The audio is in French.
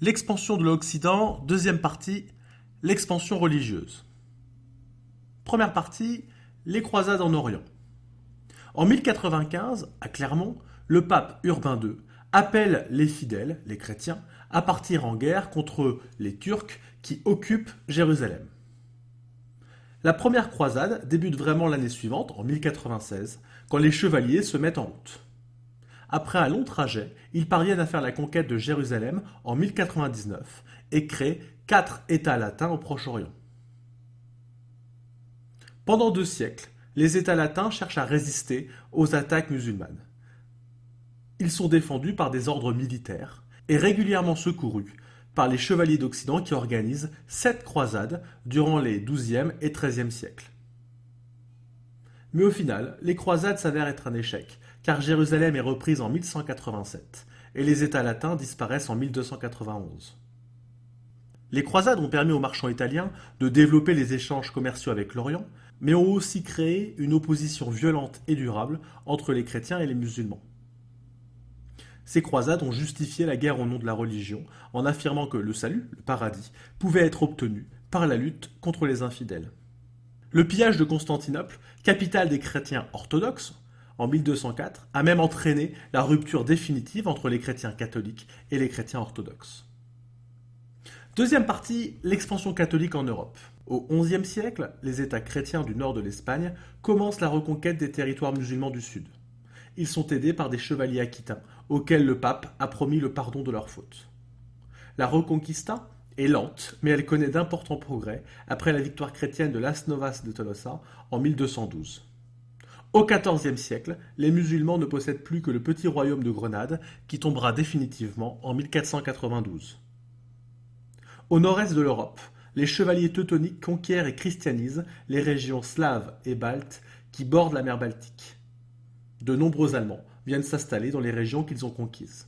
L'expansion de l'Occident, deuxième partie, l'expansion religieuse. Première partie, les croisades en Orient. En 1095, à Clermont, le pape Urbain II appelle les fidèles, les chrétiens, à partir en guerre contre les Turcs qui occupent Jérusalem. La première croisade débute vraiment l'année suivante, en 1096, quand les chevaliers se mettent en route. Après un long trajet, ils parviennent à faire la conquête de Jérusalem en 1099 et créent 4 États latins au Proche-Orient. Pendant 2 siècles, les États latins cherchent à résister aux attaques musulmanes. Ils sont défendus par des ordres militaires et régulièrement secourus par les chevaliers d'Occident qui organisent 7 croisades durant les XIIe et XIIIe siècles. Mais au final, les croisades s'avèrent être un échec, car Jérusalem est reprise en 1187 et les États latins disparaissent en 1291. Les croisades ont permis aux marchands italiens de développer les échanges commerciaux avec l'Orient, mais ont aussi créé une opposition violente et durable entre les chrétiens et les musulmans. Ces croisades ont justifié la guerre au nom de la religion en affirmant que le salut, le paradis, pouvait être obtenu par la lutte contre les infidèles. Le pillage de Constantinople, capitale des chrétiens orthodoxes, en 1204, a même entraîné la rupture définitive entre les chrétiens catholiques et les chrétiens orthodoxes. Deuxième partie, l'expansion catholique en Europe. Au XIe siècle, les États chrétiens du nord de l'Espagne commencent la reconquête des territoires musulmans du sud. Ils sont aidés par des chevaliers aquitains, auxquels le pape a promis le pardon de leurs fautes. La Reconquista est lente, mais elle connaît d'importants progrès après la victoire chrétienne de Las Novas de Tolosa en 1212. Au XIVe siècle, les musulmans ne possèdent plus que le petit royaume de Grenade, qui tombera définitivement en 1492. Au nord-est de l'Europe, les chevaliers teutoniques conquièrent et christianisent les régions slaves et baltes qui bordent la mer Baltique. De nombreux Allemands viennent s'installer dans les régions qu'ils ont conquises.